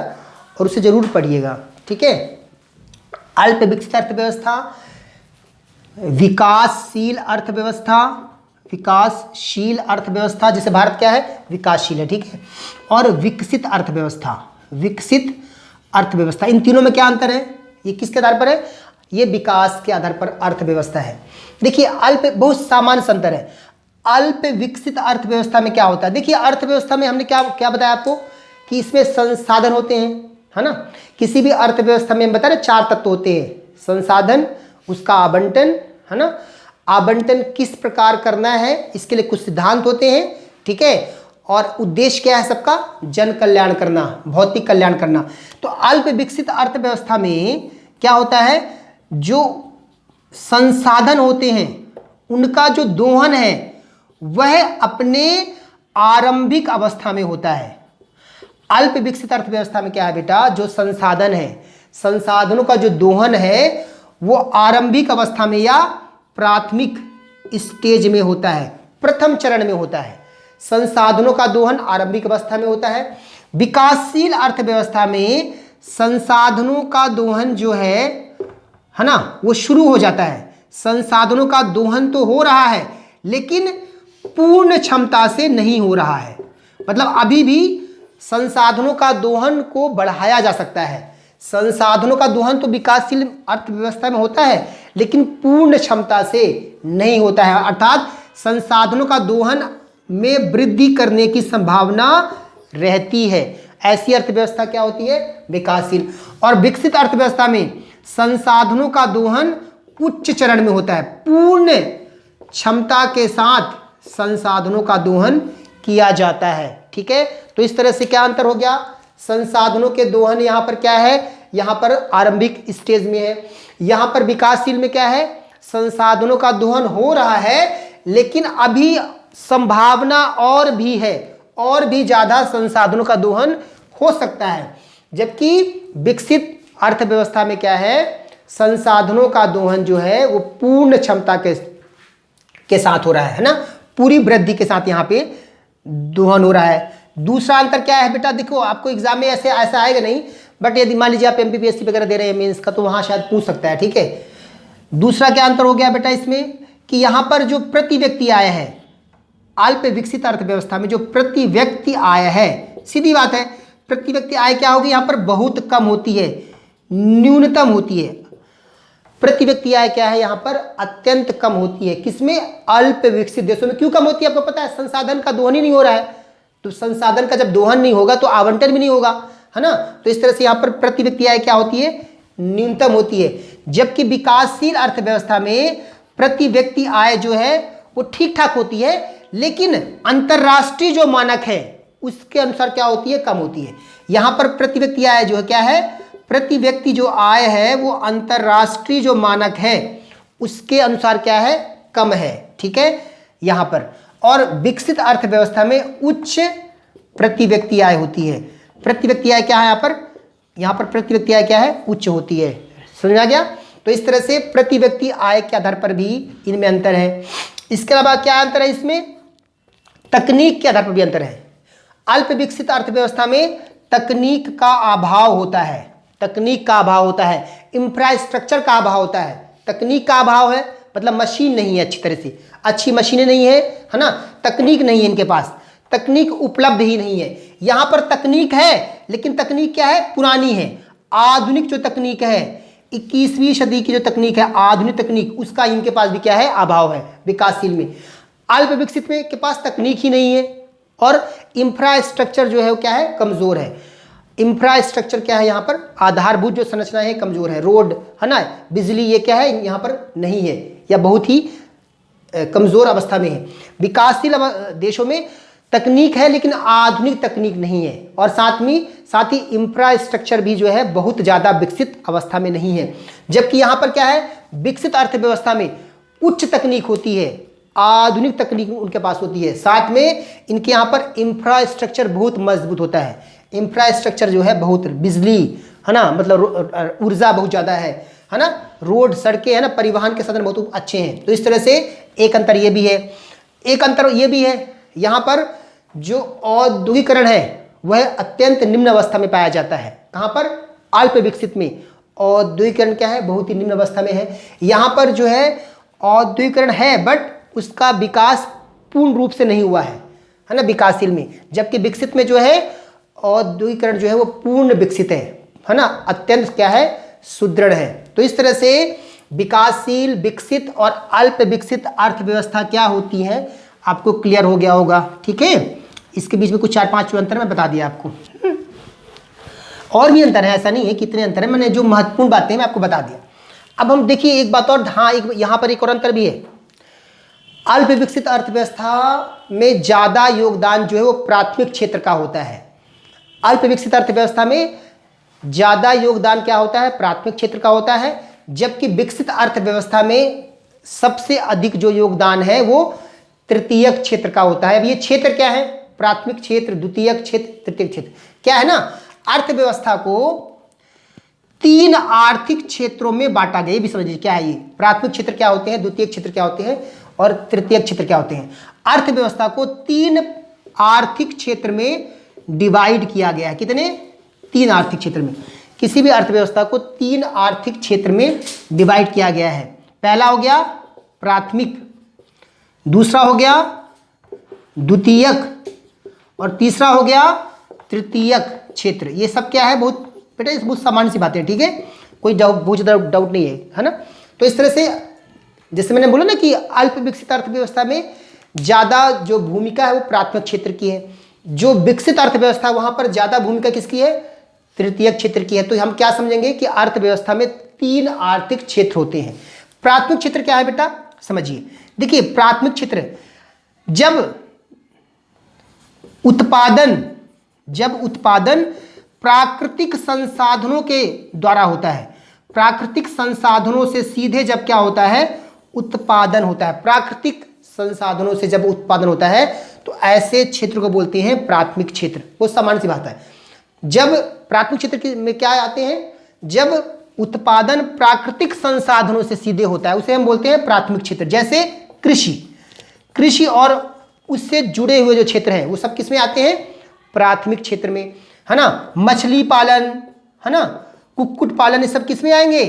और उसे जरूर पढ़िएगा, ठीक है। अल्प विकसित अर्थव्यवस्था, विकासशील अर्थव्यवस्था, जैसे भारत क्या है, विकासशील है, ठीक है। और विकसित अर्थव्यवस्था, इन तीनों में क्या अंतर है, ये किसके आधार पर है, ये विकास के आधार पर अर्थव्यवस्था है। देखिए बहुत सामान्य अंतर है। अल्प विकसित अर्थव्यवस्था में क्या होता है, देखिए अर्थव्यवस्था में हमने क्या क्या बताया आपको कि इसमें संसाधन होते हैं, है ना। किसी भी अर्थव्यवस्था में हम बता रहे 4 तत्व होते हैं, संसाधन, उसका आवंटन, है ना, आवंटन किस प्रकार करना है इसके लिए कुछ सिद्धांत होते हैं, ठीक है। और उद्देश्य क्या है सबका, जन कल्याण करना, भौतिक कल्याण करना। तो अल्प विकसित अर्थव्यवस्था में क्या होता है, जो संसाधन होते हैं उनका जो दोहन है वह अपने आरंभिक अवस्था में होता है। अल्प विकसित अर्थव्यवस्था में क्या है बेटा, जो संसाधन है, संसाधनों का जो दोहन है वो आरंभिक अवस्था में या प्राथमिक स्टेज में होता है, प्रथम चरण में होता है। संसाधनों का दोहन आरंभिक अवस्था में होता है। विकासशील अर्थव्यवस्था में संसाधनों का दोहन जो है ना, वो शुरू हो जाता है। संसाधनों का दोहन तो हो रहा है लेकिन पूर्ण क्षमता से नहीं हो रहा है। मतलब अभी भी संसाधनों का दोहन को बढ़ाया जा सकता है। संसाधनों का दोहन तो विकासशील अर्थव्यवस्था में होता है लेकिन पूर्ण क्षमता से नहीं होता है, अर्थात संसाधनों का दोहन में वृद्धि करने की संभावना रहती है। ऐसी अर्थव्यवस्था क्या होती है, विकासशील। और विकसित अर्थव्यवस्था में संसाधनों का दोहन उच्च चरण में होता है, पूर्ण क्षमता के साथ संसाधनों का दोहन किया जाता है, ठीक है। तो इस तरह से क्या अंतर हो गया, संसाधनों के दोहन यहाँ पर क्या है, यहाँ पर आरंभिक स्टेज में है। यहाँ पर विकासशील में क्या है, संसाधनों का दोहन हो रहा है लेकिन अभी संभावना और भी है, और भी ज्यादा संसाधनों का दोहन हो सकता है। जबकि विकसित अर्थव्यवस्था में क्या है, संसाधनों का दोहन जो है वो पूर्ण क्षमता के साथ हो रहा है ना, पूरी वृद्धि के साथ यहाँ पे दोहन हो रहा है। दूसरा अंतर क्या है बेटा, देखो आपको एग्जाम में ऐसा आएगा नहीं, बट यदि मान लीजिए आप एमपीपीएससी वगैरह दे रहे हैं मेंस का, तो वहाँ शायद पूछ सकता है, ठीक है। दूसरा क्या अंतर हो गया बेटा इसमें कि यहाँ पर जो प्रति व्यक्ति आय है, अल्प विकसित अर्थव्यवस्था में जो प्रति व्यक्ति आय है, सीधी बात है, प्रति व्यक्ति आय क्या होगी, यहाँ पर बहुत कम होती है, न्यूनतम होती है। प्रति व्यक्ति आय क्या है, यहाँ पर अत्यंत कम होती है। किसमें, अल्प विकसित देशों में। क्यों कम होती है आपको पता है, संसाधन का दोहन ही नहीं हो रहा है, तो संसाधन का जब दोहन नहीं होगा तो आवंटन भी नहीं होगा, है ना। तो इस तरह से यहाँ पर प्रति व्यक्ति आय क्या होती है, न्यूनतम होती है। जबकि विकासशील अर्थव्यवस्था में प्रति व्यक्ति आय जो है वो ठीक ठाक होती है, लेकिन अंतरराष्ट्रीय जो मानक है उसके अनुसार क्या होती है, कम होती है। यहाँ पर प्रति व्यक्ति आय जो है क्या है, प्रति व्यक्ति जो आय है वो अंतरराष्ट्रीय जो मानक है उसके अनुसार क्या है, कम है, ठीक है यहाँ पर। और विकसित अर्थव्यवस्था में उच्च प्रति व्यक्ति आय होती है। प्रति व्यक्ति आय क्या है यहाँ पर प्रति व्यक्ति आय क्या है, उच्च होती है। समझ आ गया। तो इस तरह से प्रति व्यक्ति आय के आधार पर भी इनमें अंतर है। इसके अलावा क्या अंतर है, इसमें तकनीक के आधार पर भी अंतर है। अल्प विकसित अर्थव्यवस्था में तकनीक का अभाव होता है, तकनीक का अभाव होता है, इंफ्रास्ट्रक्चर का अभाव होता है। तकनीक का अभाव है मतलब मशीन नहीं है, अच्छी तरह से अच्छी मशीनें नहीं है ना, तकनीक नहीं है इनके पास, तकनीक उपलब्ध ही नहीं है। यहाँ पर तकनीक है लेकिन तकनीक क्या है, पुरानी है। आधुनिक जो तकनीक है 21वीं सदी की जो तकनीक है, आधुनिक तकनीक, उसका इनके पास भी क्या है, अभाव है विकासशील में। अल्प विकसित में के पास तकनीक ही नहीं है और इंफ्रास्ट्रक्चर जो है वो क्या है, कमज़ोर है। इंफ्रास्ट्रक्चर क्या है, यहाँ पर आधारभूत जो संरचना है कमज़ोर है, रोड है ना, बिजली, ये क्या है यहाँ पर नहीं है या बहुत ही कमज़ोर अवस्था में है। विकासशील देशों में तकनीक है लेकिन आधुनिक तकनीक नहीं है, और साथ ही इंफ्रास्ट्रक्चर भी जो है बहुत ज़्यादा विकसित अवस्था में नहीं है। जबकि यहाँ पर क्या है, विकसित अर्थव्यवस्था में उच्च तकनीक होती है, आधुनिक तकनीक उनके पास होती है, साथ में इनके यहाँ पर इंफ्रास्ट्रक्चर बहुत मजबूत होता है। इंफ्रास्ट्रक्चर जो है बहुत, बिजली है ना, मतलब ऊर्जा बहुत ज़्यादा है ना, रोड सड़कें है ना, परिवहन के साधन बहुत अच्छे हैं। तो इस तरह से एक अंतर ये भी है। एक अंतर ये भी है, यहाँ पर जो औद्योगिकरण है वह अत्यंत निम्न अवस्था में पाया जाता है। कहाँ पर, अल्प विकसित में औद्योगिकरण क्या है, बहुत ही निम्न अवस्था में है। यहाँ पर जो है औद्योगिकरण है बट उसका विकास पूर्ण रूप से नहीं हुआ है ना, विकासशील में। जबकि विकसित में जो है औद्योगिकरण जो है वो पूर्ण विकसित है ना, अत्यंत क्या है, सुदृढ़ है। तो इस तरह से विकासशील, विकसित और अल्प विकसित अर्थव्यवस्था क्या होती है आपको क्लियर हो गया होगा, ठीक है। इसके बीच में कुछ 4-5 अंतर मैं बता दिया आपको। और भी अंतर है, ऐसा नहीं है कितने अंतर है, मैंने जो महत्वपूर्ण बातें मैं आपको बता दिया। अब हम देखिए एक बात और, हाँ यहाँ पर एक और अंतर भी है। अल्प विकसित अर्थव्यवस्था में ज़्यादा योगदान जो है वो प्राथमिक क्षेत्र का होता है। अल्प विकसित अर्थव्यवस्था में ज़्यादा योगदान क्या होता है, प्राथमिक क्षेत्र का होता है। जबकि विकसित अर्थव्यवस्था में सबसे अधिक जो योगदान है वो तृतीयक क्षेत्र का होता है। अब ये क्षेत्र क्या है, प्राथमिक क्षेत्र, द्वितीयक क्षेत्र, तृतीयक क्षेत्र, क्या है ना, अर्थव्यवस्था को 3 आर्थिक क्षेत्रों में बांटा गया। ये भी समझिए क्या है, ये प्राथमिक क्षेत्र क्या होते हैं, द्वितीयक क्षेत्र क्या होते हैं और तृतीयक क्षेत्र क्या होते हैं। अर्थव्यवस्था को 3 आर्थिक क्षेत्र में डिवाइड किया गया है। कितने, 3 आर्थिक क्षेत्र में। किसी भी अर्थव्यवस्था को 3 आर्थिक क्षेत्र में डिवाइड किया गया है। पहला हो गया प्राथमिक, दूसरा हो गया द्वितीयक और तीसरा हो गया तृतीयक क्षेत्र। ये सब क्या है, बहुत बेटा बहुत सामान्य सी बातें, ठीक है, कोई बहुत डाउट नहीं है ना। तो इस तरह से जैसे मैंने बोला ना कि अल्प विकसित अर्थव्यवस्था में ज़्यादा जो भूमिका है वो प्राथमिक क्षेत्र की है, जो विकसित अर्थव्यवस्था वहाँ पर ज़्यादा भूमिका किसकी है, तृतीयक क्षेत्र की है। तो हम क्या समझेंगे कि अर्थव्यवस्था में 3 आर्थिक क्षेत्र होते हैं। प्राथमिक क्षेत्र क्या है बेटा, समझिए। देखिए प्राथमिक क्षेत्र, जब उत्पादन प्राकृतिक संसाधनों के द्वारा होता है, प्राकृतिक संसाधनों से सीधे जब क्या होता है, उत्पादन होता है। प्राकृतिक संसाधनों से जब उत्पादन होता है तो ऐसे क्षेत्र को बोलते हैं प्राथमिक क्षेत्र। वो सामान्य सी बात है। जब प्राथमिक क्षेत्र में क्या आते हैं, जब उत्पादन प्राकृतिक संसाधनों से सीधे होता है उसे हम बोलते हैं प्राथमिक क्षेत्र। जैसे कृषि और उससे जुड़े हुए जो क्षेत्र हैं वो सब किस में आते हैं, प्राथमिक क्षेत्र में, है ना। मछली पालन, है ना, कुक्कुट पालन, ये सब किस में आएंगे,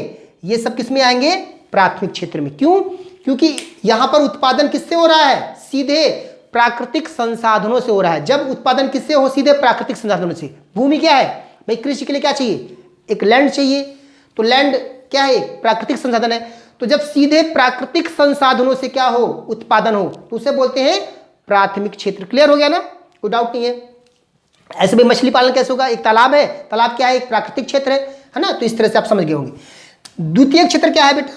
ये सब किस में आएंगे, प्राथमिक क्षेत्र में। क्यों, क्योंकि यहां पर उत्पादन किससे हो रहा है, सीधे प्राकृतिक संसाधनों से हो रहा है। जब उत्पादन किससे हो, सीधे प्राकृतिक संसाधनों से। भूमि क्या है भाई, कृषि के लिए क्या चाहिए, एक लैंड चाहिए। तो लैंड क्या है, प्राकृतिक संसाधन है। तो जब सीधे प्राकृतिक संसाधनों से क्या हो, उत्पादन हो, तो उसे बोलते हैं प्राथमिक क्षेत्र। क्लियर हो गया ना। कोई डाउट नहीं है। ऐसे भी मछली पालन कैसे होगा, एक तालाब है, तालाब क्या है, एक प्राकृतिक क्षेत्र है ना, तो इस तरह से आप समझ गए होंगे। द्वितीय क्षेत्र क्या है बेटा,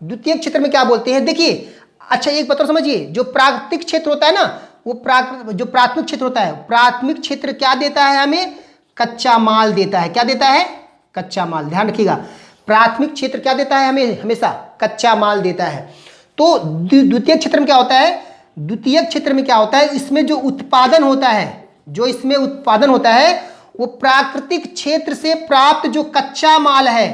द्वितीय क्षेत्र में क्या बोलते हैं, देखिए अच्छा एक बात और समझिए, जो प्राकृतिक क्षेत्र होता है ना, वो जो प्राथमिक क्षेत्र होता है, प्राथमिक क्षेत्र क्या देता है हमें, कच्चा माल देता है। क्या देता है, कच्चा माल, ध्यान रखिएगा, प्राथमिक क्षेत्र क्या देता है हमें, हमेशा कच्चा माल देता है। तो द्वितीय क्षेत्र में क्या होता है, द्वितीय क्षेत्र में क्या होता है, इसमें जो उत्पादन होता है, जो इसमें उत्पादन होता है वो प्राकृतिक क्षेत्र से प्राप्त जो कच्चा माल है,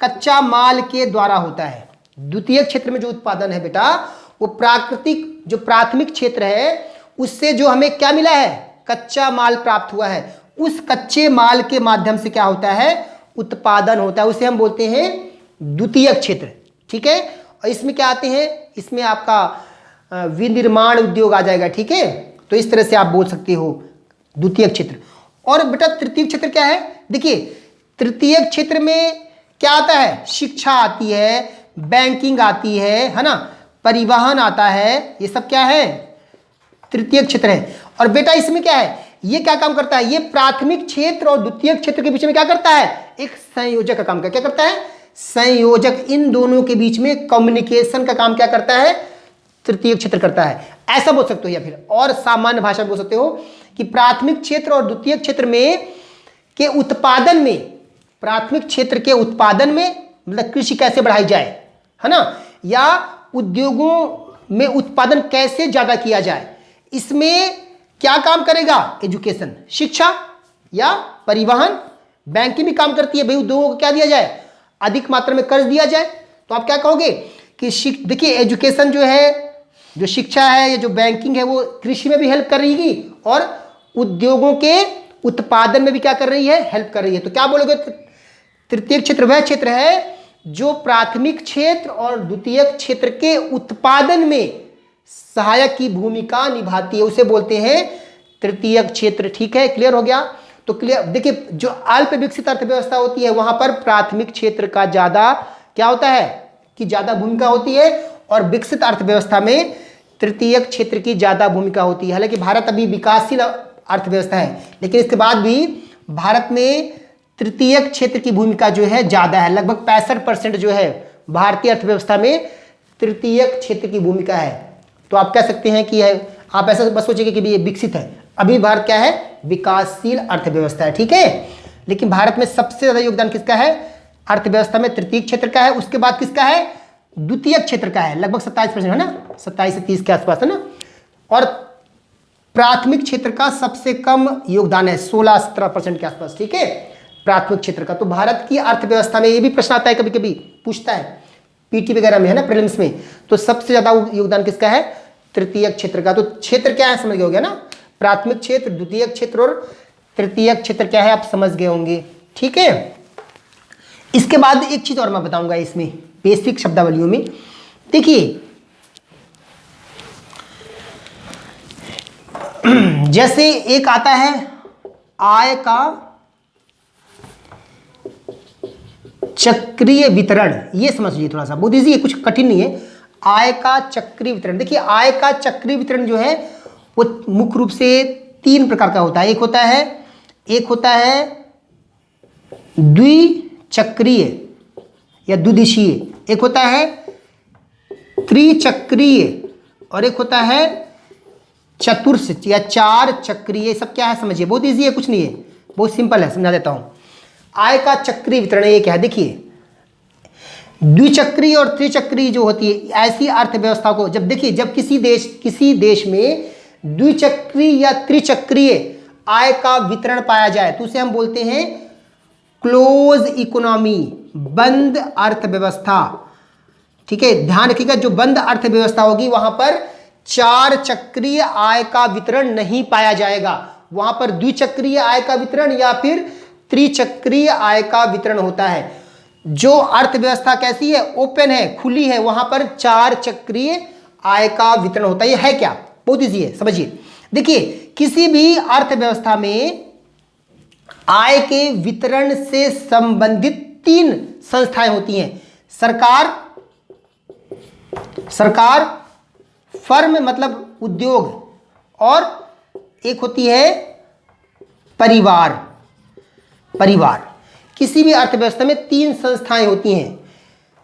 कच्चा माल के द्वारा होता है। द्वितीय क्षेत्र में जो उत्पादन है बेटा, वो प्राकृतिक जो प्राथमिक क्षेत्र है उससे जो हमें क्या मिला है, कच्चा माल प्राप्त हुआ है, उस कच्चे माल के माध्यम से क्या होता है, उत्पादन होता है, उसे हम बोलते हैं द्वितीय क्षेत्र। ठीक है, और इसमें क्या आते हैं, इसमें आपका विनिर्माण उद्योग आ जाएगा। ठीक है, तो इस तरह से आप बोल सकते हो द्वितीय क्षेत्र। और बेटा तृतीय क्षेत्र क्या है, देखिए तृतीय क्षेत्र में क्या आता है, शिक्षा आती है, बैंकिंग आती है ना, परिवहन आता है, ये सब क्या है, तृतीय क्षेत्र है। और बेटा इसमें क्या है, ये क्या काम करता है, ये प्राथमिक क्षेत्र और द्वितीय क्षेत्र के बीच में क्या करता है, एक संयोजक का काम क्या करता है, संयोजक, इन दोनों के बीच में कम्युनिकेशन का काम क्या करता है, तृतीय क्षेत्र करता है, ऐसा बोल सकते हो। या फिर और सामान्य भाषा में बोल सकते हो कि प्राथमिक क्षेत्र और द्वितीय क्षेत्र में के उत्पादन में, प्राथमिक क्षेत्र के उत्पादन में मतलब कृषि कैसे बढ़ाई जाए, है ना, या उद्योगों में उत्पादन कैसे ज्यादा किया जाए, इसमें क्या काम करेगा, एजुकेशन, शिक्षा या परिवहन, बैंकिंग भी काम करती है भाई, उद्योगों को क्या दिया जाए, अधिक मात्रा में कर्ज दिया जाए। तो आप क्या कहोगे कि देखिए एजुकेशन जो है, जो शिक्षा है या जो बैंकिंग है, वो कृषि में भी हेल्प कर रही है और उद्योगों के उत्पादन में भी क्या कर रही है, हेल्प कर रही है। तो क्या बोलोगे, तृतीय क्षेत्र वह क्षेत्र है जो प्राथमिक क्षेत्र और द्वितीय क्षेत्र के उत्पादन में सहायक की भूमिका निभाती है, उसे बोलते हैं तृतीय क्षेत्र। ठीक है, क्लियर हो गया। तो क्लियर, देखिए जो अल्प विकसित अर्थव्यवस्था होती है वहां पर प्राथमिक क्षेत्र का ज्यादा क्या होता है कि ज्यादा भूमिका होती है, और विकसित अर्थव्यवस्था में तृतीय क्षेत्र की ज्यादा भूमिका होती है। हालांकि भारत अभी विकासशील अर्थव्यवस्था है, लेकिन इसके बाद भी भारत में तृतीय क्षेत्र की भूमिका जो है ज्यादा है, लगभग 65% जो है भारतीय अर्थव्यवस्था में तृतीय क्षेत्र की भूमिका है। तो आप कह सकते हैं कि आप ऐसा बस सोचिए कि ये विकसित है, अभी भारत क्या है, विकासशील अर्थव्यवस्था है। ठीक है, लेकिन भारत में सबसे ज्यादा योगदान किसका है, अर्थव्यवस्था में तृतीय क्षेत्र का है, उसके बाद किसका है, द्वितीय क्षेत्र का है, लगभग 27% है ना, 27 से 30 के आसपास है ना। और प्राथमिक क्षेत्र का सबसे कम योगदान है, 16-17% के आसपास। ठीक है, प्राथमिक क्षेत्र का। तो भारत की अर्थव्यवस्था में ये भी प्रश्न आता है, कभी कभी पूछता है पीटी वगैरह में, है ना, प्रीलिम्स में, तो सबसे ज्यादा योगदान किसका है, तृतीय क्षेत्र का। तो क्षेत्र क्या है समझ गए होंगे ना, प्राथमिक क्षेत्र, द्वितीय क्षेत्र और तृतीय क्षेत्र क्या है आप समझ गए होंगे। ठीक है, इसके बाद एक चीज और मैं बताऊंगा इसमें बेसिक शब्दावलियों में। देखिए जैसे एक आता है आय का चक्रीय वितरण, ये समझ लीजिए थोड़ा सा, बहुत ईजी है, कुछ कठिन नहीं है। आय का चक्रीय वितरण, देखिए आय का चक्रीय वितरण जो है वो मुख्य रूप से 3 प्रकार का होता है। एक होता है द्विचक्रीय या द्विदिशीय, एक होता है त्रिचक्रीय, और एक होता है चतुर्थ या 4 चक्रीय। सब क्या है समझिए, बहुत ईजी है, कुछ नहीं है, बहुत सिंपल है, समझा देता हूं। आय का चक्रीय वितरण ये क्या है, देखिए द्विचक्रीय और त्रिचक्रीय जो होती है, ऐसी अर्थव्यवस्था को जब किसी देश में द्विचक्रीय या त्रिचक्रीय आय का वितरण पाया जाए तो उसे हम बोलते हैं क्लोज इकोनॉमी, बंद अर्थव्यवस्था। ठीक है, ध्यान रखिएगा, जो बंद अर्थव्यवस्था होगी वहां पर 4 चक्रीय आय का वितरण नहीं पाया जाएगा, वहां पर द्विचक्रीय आय का वितरण या फिर त्रिचक्रीय आय का वितरण होता है। जो अर्थव्यवस्था कैसी है, ओपन है, खुली है, वहां पर 4 चक्रीय आय का वितरण होता है। ये है क्या, बहुत ईजी है, समझिए। देखिए किसी भी अर्थव्यवस्था में आय के वितरण से संबंधित 3 संस्थाएं होती हैं, सरकार, फर्म मतलब उद्योग, और एक होती है परिवार। परिवार किसी भी अर्थव्यवस्था में तीन संस्थाएं होती हैं।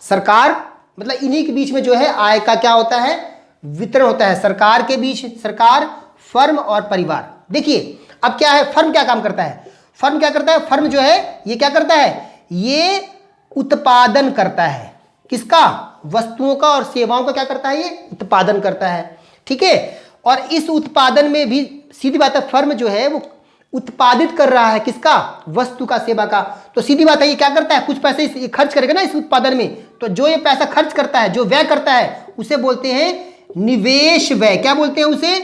सरकार, मतलब इन्हीं के बीच में जो है आय का क्या होता है, वितरण होता है। सरकार के बीच, सरकार, फर्म और परिवार। देखिए अब क्या है, फर्म क्या काम करता है, फर्म क्या करता है, फर्म जो है ये क्या करता है, ये उत्पादन करता है। किसका, वस्तुओं का और सेवाओं का क्या करता है, ये उत्पादन करता है। ठीक है, और इस उत्पादन में भी सीधी बात है, फर्म जो है वो उत्पादित कर रहा है, किसका, वस्तु का, सेवा का। तो सीधी बात है ये क्या करता है, कुछ पैसे खर्च करेगा ना इस उत्पादन में, तो जो ये पैसा खर्च करता है, जो व्यय करता है, उसे बोलते हैं निवेश व्यय। क्या बोलते हैं उसे,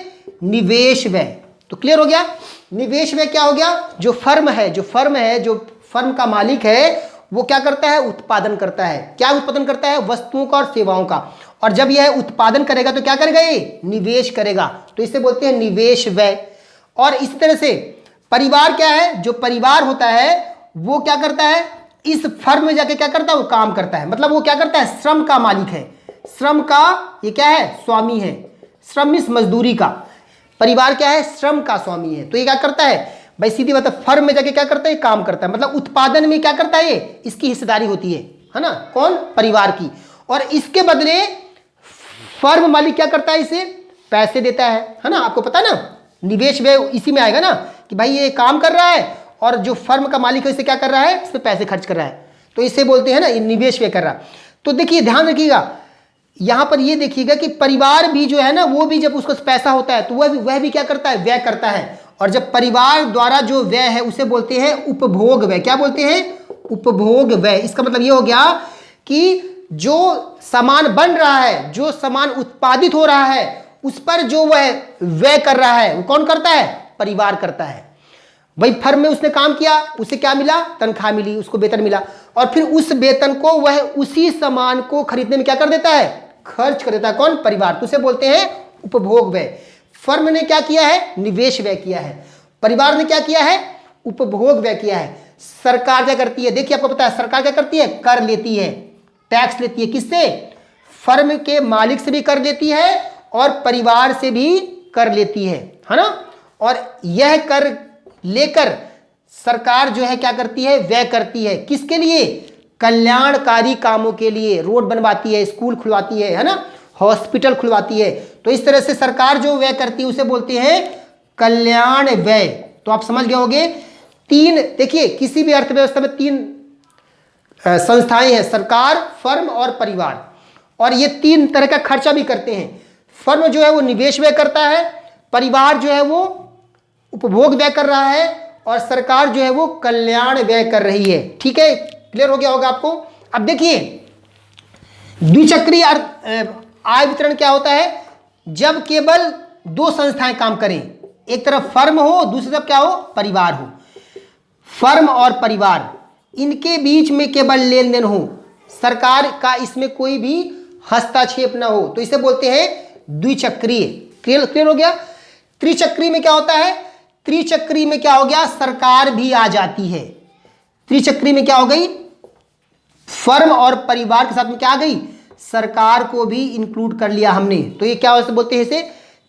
निवेश व्यय। तो क्लियर हो गया, निवेश व्यय क्या हो गया, जो फर्म है, जो फर्म का मालिक है वो क्या करता है, उत्पादन करता है। क्या उत्पादन करता है, वस्तुओं का और सेवाओं का। और जब यह उत्पादन करेगा तो क्या करेगा, ये निवेश करेगा, तो इसे बोलते हैं निवेश व्यय। और इस तरह से परिवार क्या है, जो परिवार होता है वो क्या करता है, इस फर्म में जाके क्या करता है, वो काम करता है। मतलब वो क्या करता है, श्रम का मालिक है, श्रम का ये क्या है, स्वामी है। श्रम इस मजदूरी का, परिवार क्या है, श्रम का स्वामी है। तो ये क्या करता है भाई, सीधी बात है, फर्म में जाके क्या करता है, काम करता है। मतलब उत्पादन में क्या करता है, ये इसकी हिस्सेदारी होती है ना, कौन, परिवार की। और इसके बदले फर्म मालिक क्या करता है, इसे पैसे देता है ना। आपको पता है ना, निवेश व्यय इसी में आएगा ना, कि भाई ये काम कर रहा है और जो फर्म का मालिक है इसे क्या कर रहा है, इस पे पैसे खर्च कर रहा है, तो इसे बोलते हैं ना, ये निवेश व्यय कर रहा है। तो देखिए ध्यान रखिएगा, यहां पर ये देखिएगा कि परिवार भी जो है ना, वो भी जब उसको पैसा होता है तो वह भी क्या करता है, व्यय करता है। और जब परिवार द्वारा जो व्यय है उसे बोलते हैं उपभोग व्यय। क्या बोलते हैं, उपभोग व्यय। इसका मतलब ये हो गया कि जो सामान बन रहा है, जो सामान उत्पादित हो रहा है, उस पर जो वह व्यय कर रहा है वो कौन करता है, परिवार करता है। भाई फर्म में उसने काम किया, उसे क्या मिला, तनख्वाह मिली, उसको वेतन मिला, और फिर उस वेतन को वह उसी सामान को खरीदने में क्या कर देता है, खर्च कर देता है, कौन, परिवार। तो उसे बोलते हैं उपभोग व्यय। फर्म ने क्या किया है, निवेश व्यय किया है, परिवार ने क्या किया है, उपभोग व्यय किया है। सरकार क्या करती है, देखिए आपको पता है सरकार क्या करती है, कर लेती है, टैक्स लेती है। किससे, फर्म के मालिक से भी कर लेती है और परिवार से भी कर लेती है ना। और यह कर लेकर सरकार जो है क्या करती है, व्यय करती है। किसके लिए, कल्याणकारी कामों के लिए, रोड बनवाती है, स्कूल खुलवाती है ना, हॉस्पिटल खुलवाती है। तो इस तरह से सरकार जो व्यय करती है उसे बोलते हैं कल्याण व्यय। तो आप समझ गए होंगे, तीन, देखिए किसी भी अर्थव्यवस्था में तीन संस्थाएं हैं, सरकार, फर्म और परिवार, और ये तीन तरह का खर्चा भी करते हैं। फर्म जो है वो निवेश व्यय करता है, परिवार जो है वो उपभोग व्यय कर रहा है, और सरकार जो है वो कल्याण व्यय कर रही है। ठीक है, क्लियर हो गया होगा आपको। अब देखिए द्विचक्रीय आय वितरण क्या होता है, जब केवल दो संस्थाएं काम करें, एक तरफ फर्म हो, दूसरी तरफ क्या हो, परिवार हो। फर्म और परिवार इनके बीच में केवल लेन देन हो, सरकार का इसमें कोई भी हस्तक्षेप ना हो, तो इसे बोलते हैं द्विचक्रीय। क्लियर हो गया। त्रिचक्री में क्या होता है, त्रिचक्री में क्या हो गया, सरकार भी आ जाती है। त्रिचक्री में क्या हो गई, फर्म और परिवार के साथ में क्या आ गई, सरकार को भी इंक्लूड कर लिया हमने, तो ये क्या बोलते हैं, इसे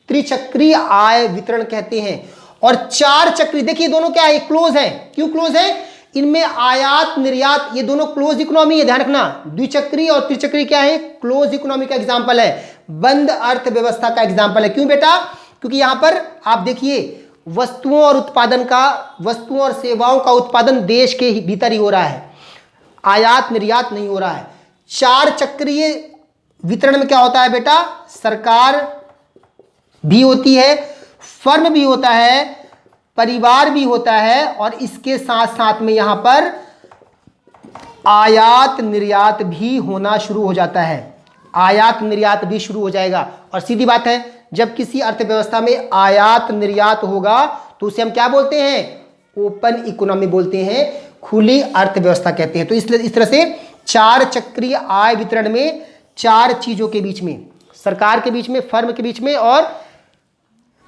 त्रिचक्रीय आय वितरण कहते हैं। और चार चक्री, देखिए दोनों क्या है, क्लोज है। क्यों क्लोज है, इनमें आयात निर्यात ये दोनों क्लोज इकोनॉमी है, ध्यान रखना। द्विचक्री और त्रिचक्री क्या है, क्लोज इकोनॉमी का एग्जांपल है, बंद अर्थव्यवस्था का एग्जांपल है। क्यों बेटा, क्योंकि यहां पर आप देखिए वस्तुओं और उत्पादन का, वस्तुओं और सेवाओं का उत्पादन देश के भीतर ही हो रहा है, आयात निर्यात नहीं हो रहा है। चार चक्रीय वितरण में क्या होता है बेटा, सरकार भी होती है, फर्म भी होता है, परिवार भी होता है, और इसके साथ साथ में यहां पर आयात निर्यात भी होना शुरू हो जाता है। आयात निर्यात भी शुरू हो जाएगा। और सीधी बात है, जब किसी अर्थव्यवस्था में आयात निर्यात होगा तो उसे हम क्या बोलते हैं, ओपन इकोनॉमी बोलते हैं, खुली अर्थव्यवस्था कहते हैं। तो इस तरह से चार चक्रीय आय वितरण में चार चीजों के बीच में, सरकार के बीच में, फर्म के बीच में और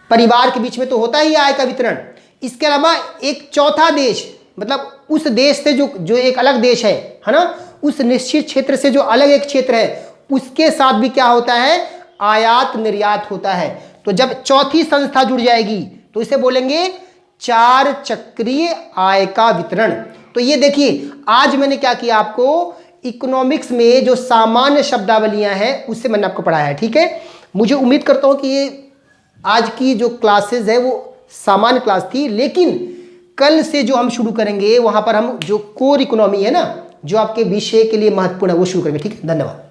परिवार के बीच में तो होता ही आय का वितरण। इसके अलावा एक चौथा देश, मतलब उस देश से जो एक अलग देश है ना, उस निश्चित क्षेत्र से जो अलग एक क्षेत्र है, उसके साथ भी क्या होता है, आयात निर्यात होता है। तो जब चौथी संस्था जुड़ जाएगी तो तो इसे बोलेंगे चार चक्रीय आय का वितरण। तो ये देखिए, आज मैंने क्या किया, आपको इकोनॉमिक्स में जो सामान्य शब्दावलियां हैं उससे मैंने आपको पढ़ाया है। ठीक है, मुझे उम्मीद करता हूं कि ये आज की जो क्लासेस है वो सामान्य क्लास थी, लेकिन कल से जो हम शुरू करेंगे वहां पर हम जो कोर इकोनॉमी है ना, जो आपके विषय के लिए महत्वपूर्ण है, वो शुरू करेंगे। ठीक है, धन्यवाद।